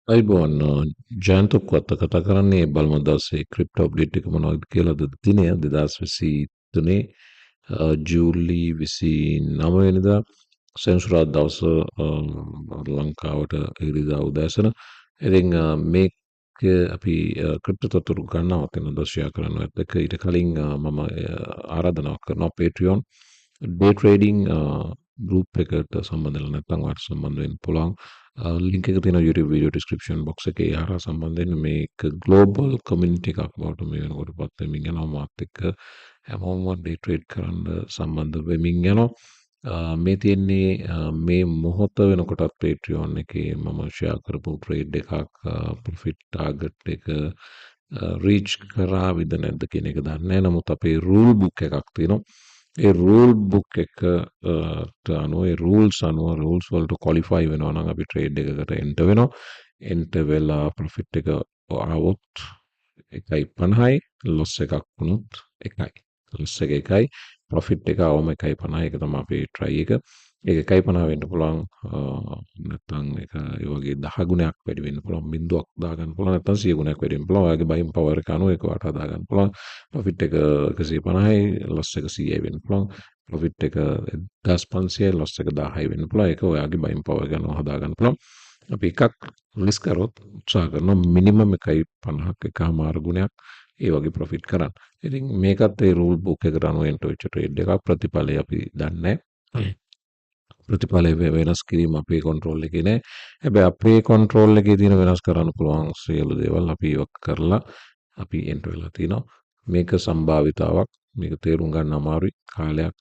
අයිබෝන් ජයන්ත උක්වත්ත කතා කරන්නේ බලමු දවසේ ක්‍රිප්ටෝ අප්ඩේට් එක මොනවද කියලාද දිනය 2023 ජූලි 29 වෙනිදා සෙන්සුරාදා දවස ලංකාවට ඉරිදා උදෑසන. ඉතින් මේක අපි ක්‍රිප්ටෝ තොරතුරු ගන්නවත් වෙන දර්ශය කරන්නවත් එක ඊට කලින් මම ආරාධනාවක් කරනවා Patreon ඩේ ට්‍රේඩිං ගෲප් එකට සම්බන්ධ වෙලා නැත්නම් වාට සම්බන්ධ වෙන්න පුළුවන්. ලින්ක් එක තියෙනවා YouTube වීඩියෝ ඩිස්ක්‍රිප්ෂන් බොක්ස් එකේ. ඒ හරහා සම්බන්ධ වෙන්න මේක ග්ලෝබල් කමියුනිටි එකක් බවට මේ වෙනකොට පත් වෙමින් යනවා. මාත් එක්ක හැමෝම ඩේ ට්‍රේඩ් කරන්න සම්බන්ධ වෙමින් යනවා. මේ තියෙන්නේ මේ මොහොත වෙනකොටත් Patreon එකේ මම ෂෙයා කරපු ට්‍රේඩ් එකක් ප්‍රොෆිට් ටාගට් එක රීච් කරාවිද නැද්ද කියන එක දන්නේ නැහැ. නමුත් අපේ රූල් බුක් එකක් තියෙනවා. ඒ රූල් බුක් එකට අනුව ඒ රූල්ස් අනුව රූල්ස් වලට ක්වොලිෆයි වෙනවා නම් අපි ට්‍රේඩ් එකකට එන්ටර් වෙනවා. එන්ටර් වෙලා ප්‍රොෆිට් එක ආවොත් 1.50යි ලොස් එකක් වුණොත් 1යි. ලොස් එක 1යි ප්‍රොෆිට් එක ආවම 1.50 ඒක තමයි අපේ ට්‍රයි එක. ඒක 1.50 වෙන්න පුළුවන් නැත්නම් ඒක ඒ වගේ 10 ගුණයක් වැඩි වෙන්න පුළුවන් බිඳුවක් දාගන්න පුළුවන් නැත්නම් 100 ගුණයක් වැඩි වෙන්න පුළුවන්. ඔයාගේ බයින් පවර් එක අනුව ඒක වට හදා ගන්න පුළුවන්. ප්‍රොෆිට් එක 150යි ලොස් එක 100යි වෙන්න පුළුවන්. ප්‍රොෆිට් එක 1500යි ලොස් එක 1000යි වෙන්න පුළුවන්. ඒක ඔයාගේ බයින් පවර් එක අනුව හදා ගන්න පුළුවන්. අපි එකක් රිස්ක් කරොත් උත්සාහ කරනවා මිනිමම් 1.50ක් එකමාර ගුණයක් ඒ වගේ ප්‍රොෆිට් කරන්න. ඉතින් මේකත් ඒ රූල් බුක් එකට අනුව එන්ටර් වෙච්ච ට්‍රේඩ් එකක්. ප්‍රතිඵලය අපි දන්නේ නැහැ. ප්‍රතිඵලය වෙනස් කිරීම අපේ කන්ට්‍රෝල් එකේ නෑ. හැබැයි අපේ කන්ට්‍රෝල් එකේ තියෙන වෙනස් කරන්න පුළුවන් සියලු දේවල් අපි ඒක කරලා අපි එන්ටර් වෙලා තිනවා. මේක සම්භාවිතාවක්. මේක තේරුම් ගන්න අමාරුයි. කාලයක්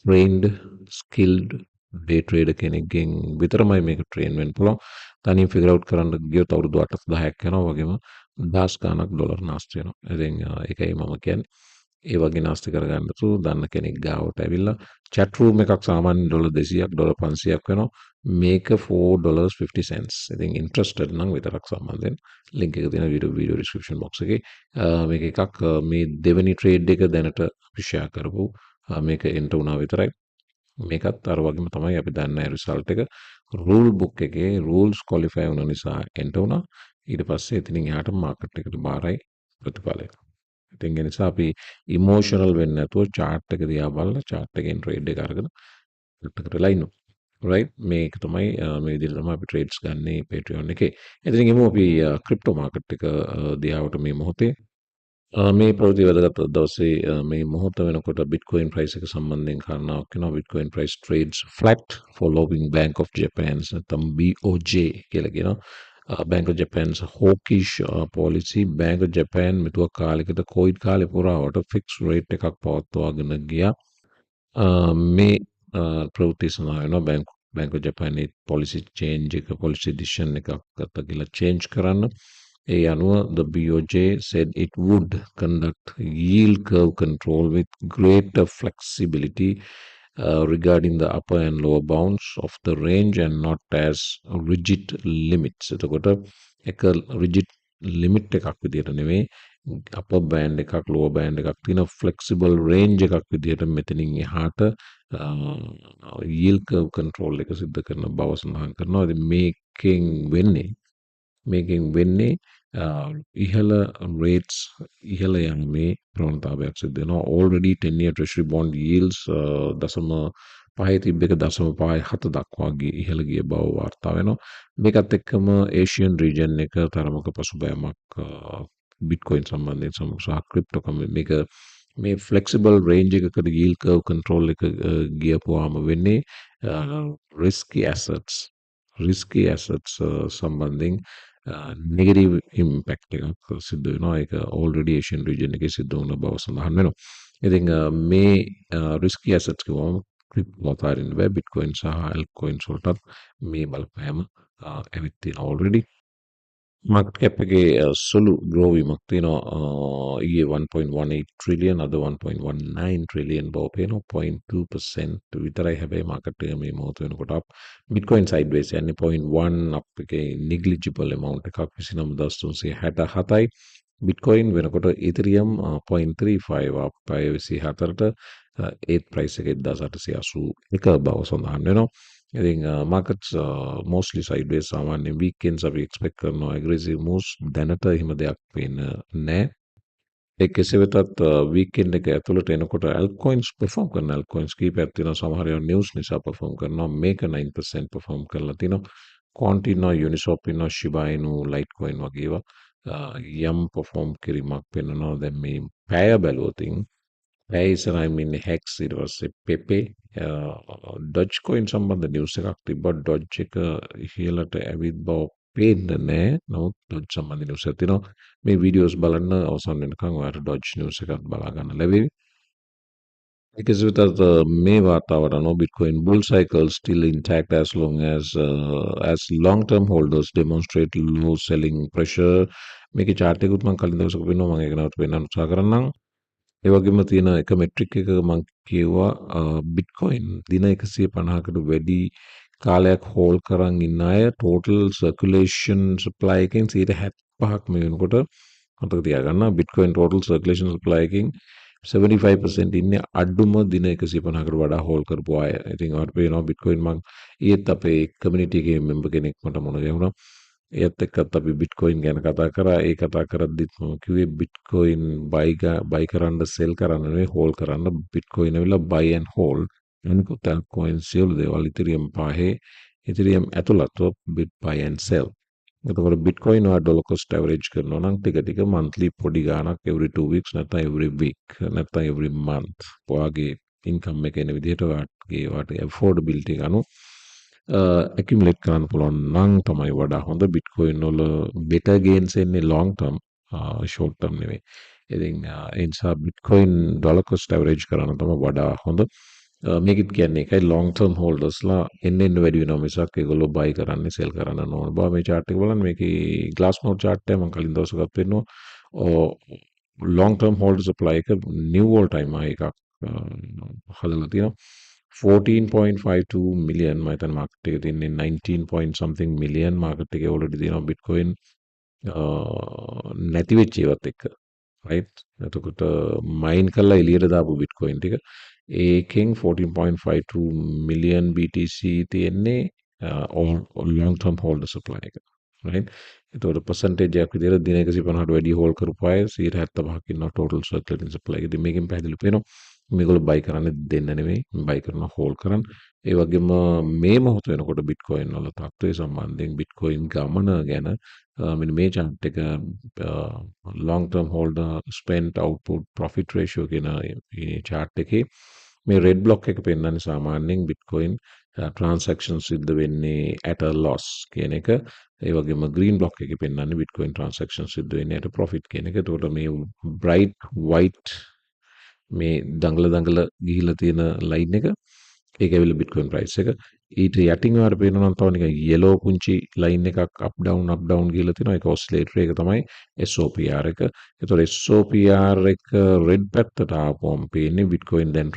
trained skilled day trader කෙනෙක්ගෙන් විතරමයි මේක train වෙන්න පුළුවන්. තනියෙන් figure out කරන්න ගියොත් අවුරුදු 8-10ක් යනවා වගේම දහස් ගණක් ඩොලර් නාස්ති වෙනවා. ඉතින් ඒකයි මම කියන්නේ. ඒ වගේ නාස්ති කරගන්න තු දන්න කෙනෙක් ගාවට ඇවිල්ලා chat room එකක් සාමාන්‍ය ඩොලර් 200ක් ඩොලර් 500ක් වෙනවා. මේක $4.50. ඉතින් interested නම් විතරක් සම්බන්ධ වෙන්න. link එක තියෙන video description box එකේ. මේක එකක් මේ දෙවෙනි trade එක දැනට අපි share කරපු මේක එන්ටර් වුණා විතරයි. මේකත් අර වගේම තමයි අපි දන්නේ රිසල්ට් එක රූල් බුක් එකේ රූල්ස් ක්වොලිෆයි වුණ නිසා එන්ටර් වුණා. ඊට පස්සේ එතනින් එහාට මාකට් එකට බාරයි ප්‍රතිඵලය. ඉතින් ඒ නිසා අපි ඉමෝෂනල් වෙන්නේ නැතුව chart එක දිහා බලලා chart එකෙන් ට්‍රේඩ් එක අරගෙන එකකට වෙලා ඉන්නවා. right මේක තමයි මේ විදිහට තමයි අපි ට්‍රේඩ්ස් ගන්නේ Patreon එකේ. එතනින් එමු අපි ක්‍රිප්ටෝ මාකට් එක දිහාවට මේ මොහොතේ මේ ප්‍රවෘත්ති වැදගත් දවසේ මේ මොහොත වෙනකොට බිට්කොයින් ප්‍රයිස් එක සම්බන්ධයෙන් කාරණාවක් වෙනවා. Bitcoin price trades flat following Bank of Japan's නැත්නම් BOJ කියලා කියනවා. Bank of Japan's hawkish policy. Bank of Japan මෙතුව කාලයකට කොයිඩ් කාලේ පුරාවට fixed rate එකක් පවත්වාගෙන ගියා. මේ ප්‍රවෘත්ති සඳහා වෙනවා Bank of Japan policy change එක policy decision එකක් ගත්ත කියලා change කරන්න. ඒ අනුව the BOJ said it would conduct yield curve control with greater flexibility regarding the upper and lower bounds of the range and not as rigid limits. එතකොට එක rigid limit එකක් විදිහට නෙවෙයි upper band එකක් lower band එකක් තියෙන flexible range එකක් විදිහට මෙතනින් එහාට yield curve control එක සිද්ධ කරන බව සඳහන් කරනවා. ඉතින් මේකෙන් වෙන්නේ ඉහළ rates ඉහළ යන්නේ ප්‍රවණතාවයක් සිද්ධ වෙනවා. already 10 year treasury bond yields 0.5 තිබ්බ එක 0.7 දක්වා ඉහළ ගිය බව වාර්තා වෙනවා. මේකත් එක්කම ඒෂියන් region එක තරමක පසුබෑමක් බිට්කොයින් සම්බන්ධයෙන් සහ ක්‍රිප්ටෝ මේක මේ ෆ්ලෙක්සිබල් රේන්ජ් එකකට yield curve control එක ගියපුවාම වෙන්නේ risky assets සම්බන්ධයෙන් negative impact එකක් සිද්ධ වෙනවා. ඒක already Asian region එකේ සිද්ධ වුණ බව සඳහන් වෙනවා. ඉතින් මේ risky assets කිව්වම ක්‍රිප්ටෝ අතරින් බෑ. බිට්කොයින් සහ altcoins වලටත් මේ බලපෑම ඇවිත් තියෙනවා already. මාකට් කැප් එකේ සුළු ග්‍රෝ වීමක් තියෙනවා. ඊයේ 1.18 ට්‍රිලියන් අද 1.19 ට්‍රිලියන් බව පේනවා. 0.2% විතරයි හැබැයි මාකට් එක මේ මොහොත වෙනකොට අප්. බිට්කොයින් සයිඩ්වේස් යන්නේ 0.1 අප් එකේ negligible amount එකක් 29367යි. බිට්කොයින් වෙනකොට ඉතරියම් 0.35 අප් 24ට ඒත් ප්‍රයිස් එක 1881 බව සඳහන් වෙනවා. ඉතින් මාකට්ස් mostly sideways සාමාන්‍යයෙන් weekends අපි expect කරනවා aggressive moves දැනට එහෙම දෙයක් පේන්නේ නැහැ. ඒ කෙසේ වෙතත් weekend එක ඇතුළට එනකොට altcoins perform කරන altcoins කීපයක් තියෙනවා. සමහර ඒවා news නිසා perform කරනවා. මේක 9% perform කරලා තිනවා. Quant ඉන්නවා, Uniswap ඉන්නවා, Shiba Inu, Litecoin වගේ ඒවා යම් perform කිරීමක් පෙන්වනවා. දැන් මේ පැය බැලුවොතින් පැය ඉස්සරහින් ඉන්නේ Hex ඊට පස්සේ Pepe Dogecoin සම්බන්ධ නිවුස් එකක් තිබ්බා. Doge එක ඉහළට ඇවිත් බව පේන්නේ නැහැ. නමුත් Doge සම්බන්ධ නිවුස් එකක් තියෙනවා. මේ වීඩියෝස් බලන්න අවසන් වෙනකන් ඔයාලට Doge නිවුස් එකක් බලා ගන්න ලැබෙවි. Because with May Vatavara, Bitcoin bull cycle still intact as long-term holders demonstrate low selling pressure. මේක chart එකකුත් මම කලින් දවසක වෙනවා මම ඒක නැවත පෙන්වන්න උත්සාහ කරන්නම්. ඒ වගේම තියෙන එක මෙට්‍රික් එකක මම කියුවා Bitcoin දින 150කට වැඩි කාලයක් හෝල්ඩ් කරන් ඉන්න අය total circulation supply එකෙන් 75ක් මේ වෙනකොට මතක තියාගන්න Bitcoin total circulation supply එකෙන් 75% ඉන්නේ අඩුම දින 150කට වඩා හෝල්ඩ් කරපු අය. ඉතින් ඔයාලට පේනවා Bitcoin මං ඊයේත් අපේ කමියුනිටි එකේ මෙම්බර් කෙනෙක් මට මොන ගැහුණා. ඒත් එක්කත් අපි Bitcoin ගැන කතා කරා. ඒ කතා කරද්දිත් මම කිව්වේ Bitcoin buy කරන්න sell කරන්න නෙවෙයි hold කරන්න. Bitcoin ඇවිල්ලා buy and hold. අනිකුත් altcoins සියලු දේවල් Ethereum පහේ Ethereum ඇතුළත්ව bit buy and sell. එතකොට Bitcoin ඔයා dollar cost average කරනවා නම් ටික monthly පොඩි ගාණක් every 2 weeks නැත්නම් every week නැත්නම් every month ඔයාගේ income එක එන විදිහට ඔයාගේ affordability එක අනුව accumulate කරන්න පුළුවන් නම් තමයි වඩා හොඳ. Bitcoin වල better gains එන්නේ long term short term නෙවෙයි. ඉතින් ඒ නිසා Bitcoin dollar cost average කරන්න තමයි වඩා හොඳ. මේකත් කියන්නේ එකයි long term holders ලා එන්න වැඩි වෙනවා මිසක් ඒගොල්ලෝ buy කරන්නේ sell කරන්න ඕන බව. මේ chart එක බලන්න මේකේ Glassnode chart එක මම කලින් දවසකත් පෙන්නුවා. long term holder supply එක new all time high එකක් හදලා තියෙනවා. 14.52 million මම හිතන්නේ market එකේ තියෙන්නේ 19 point something million market එකේ already තියෙනවා Bitcoin නැති වෙච්ච ඒවත් එක්ක. right එතකොට මයින් කරලා එළියට දාපු Bitcoin ටික ඒකෙන් 14.52 million BTC තියෙන්නේ long term holder supply එක. right එතකොට percentage එකක් විදිහට දින 150ට වැඩි hold කරපු අය 75ක් ඉන්නවා total circulating supply එක. ඉතින් මේකෙන් පැහැදිලි වෙනවා මේගොල්ලෝ buy කරන්නේ දෙන්න නෙවෙයි buy කරන hold කරන්. ඒ වගේම මේ මොහොත වෙනකොට Bitcoin වල තත්ත්වය සම්බන්ධයෙන් Bitcoin ගමන ගැන මෙන්න මේ chart එක long term holder spent output profit ratio කියන මේ chart එකේ මේ red block එක පෙන්වන්නේ සාමාන්‍යයෙන් Bitcoin transaction සිද්ධ වෙන්නේ at a loss කියන එක. ඒ වගේම green block එකේ පෙන්වන්නේ Bitcoin transaction සිද්ධ වෙන්නේ at a profit කියන එක. එතකොට මේ bright white මේ දඟල ගිහිලා තියෙන ලයින් එක ඒක ඇවිල්ලා Bitcoin price එක. ඊට යටින් ඔයාලට පේනවා නම් තව නිකන් yellow පුංචි line එකක් up down ගිහිලා තියෙනවා. ඒක oscillator එක තමයි SOPR එක. ඒතකොට SOPR එක red පැත්තට ආපුවම පේන්නේ Bitcoin දැන්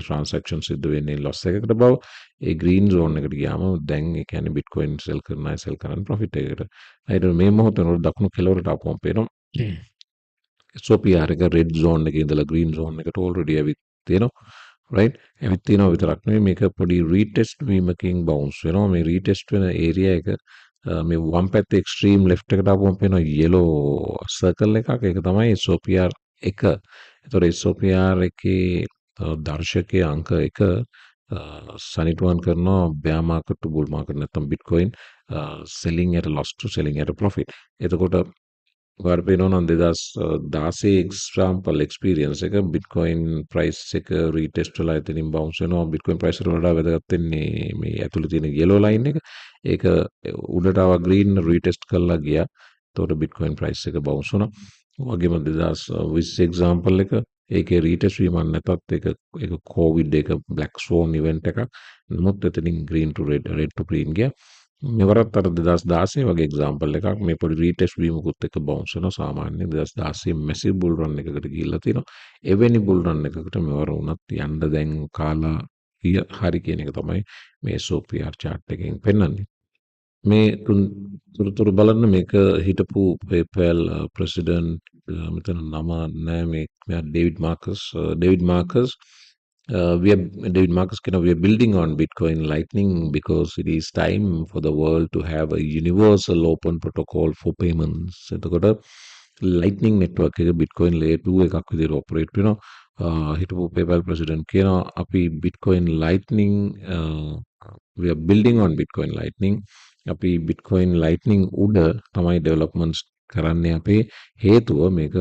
transaction සිද්ධ වෙන්නේ loss එකකට බව. ඒ green zone එකට ගියාම දැන් ඒ කියන්නේ Bitcoin sell කරන අය sell කරන profit එකකට. ඒතකොට මේ මොහොතේ දකුණු කෙළවරට ආපුවම පේනවා SOPR එක red zone එකේ ඉඳලා green zone එකට already ඇවිත් තියෙනවා. right ඇවිත් තියෙනවා විතරක් නෙවෙයි මේක පොඩි retest වීමකින් bounce වෙනවා. මේ retest වෙන area එක මේ වම් පැත්තේ extreme left එකට ආපුවම පේනවා yellow circle එකක්. ඒක තමයි SOPR 1. ඒතකොට SOPR එකේ දර්ශකයේ අංක 1 සනිටුවන් කරනවා bear market to bull market නැත්නම් Bitcoin selling at a loss to selling at a profit. එතකොට ඔයාලට පේනවා නම් 2016 example experience එක Bitcoin price එක retest වෙලා එතනින් bounce වෙනවා. Bitcoin price එකට වඩා වැදගත් වෙන්නේ මේ ඇතුළේ තියෙන yellow line එක. ඒක උඩට ආව green retest කරලා ගියා. එතකොට Bitcoin price එක bounce වුණා. වගේම 2020 example එක ඒකේ retest වීමක් නැතත් ඒක COVID එක black swan event එකක්. නමුත් එතනින් green to red to green ගියා. මෙවරත් අර 2016 වගේ එක්සාම්පල් එකක් මේ පොඩි රීටෙස්ට් වීමකුත් එක්ක බවුන්ස් වෙනවා. සාමාන්‍යයෙන් 2016 මැසිව් බුල් රන් එකකට ගිහිල්ලා තියෙනවා. එවැනි බුල් රන් එකකට මෙවර වුණත් යන්න දැන් කාලා හරි කියන එක තමයි මේ SOPR chart එකෙන් පෙන්වන්නේ. මේ තුරතුරු බලන්න මේක හිටපු PayPal ප්‍රෙසිඩන්ට් මෙතන නම නෑ මේ David markers we are David Marcus we are building on Bitcoin Lightning because it is time for the world to have a universal open protocol for payments. එතකොට Lightning network එක Bitcoin layer 2 එකක් විදිහට operate වෙනවා. හිටපු PayPal president කියනවා අපි Bitcoin Lightning we are building on Bitcoin Lightning. අපි Bitcoin Lightning උඩ තමයි developments කරන්නේ අපේ හේතුව මේක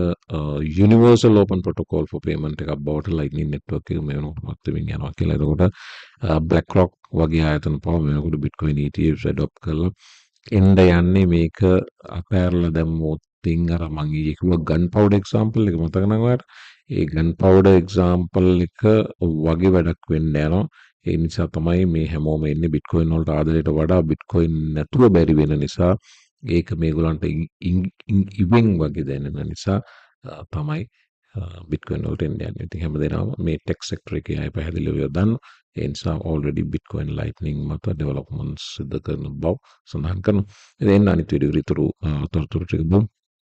universal open protocol for payment එකක් බවට lightning network එක මේ වෙනකොට පත් වෙමින් යනවා කියලා. එතකොට BlackRock වගේ ආයතන පවා මේ වෙනකොට Bitcoin ETFs adopt කරලා එන්න යන්නේ මේක අපෑරලා දැම්මොත් අර මම ඊයේ කිව්වා gunpowder example එක මතක නම් ඔයාලට. ඒ gunpowder example එක වගේ වැඩක් වෙන්න යනවා. ඒ නිසා තමයි මේ හැමෝම එන්නේ Bitcoin වලට ආදරයට වඩා Bitcoin නැතුව බැරි වෙන නිසා ඒක මේගොල්ලන්ට ඉවෙන් වගේ දැනෙන නිසා තමයි Bitcoin වලට එන්න යන්නේ. ඉතින් හැමදේම මේ ටෙක් සෙක්ටර් එකේ අය පැහැදිලිව දන්නවා. ඒ නිසා already Bitcoin Lightning මත developments සිදු කරන බව සඳහන් කරනවා. ඉතින් අනිත් වීඩියෝ විතර තොරතුරු ටික බලමු.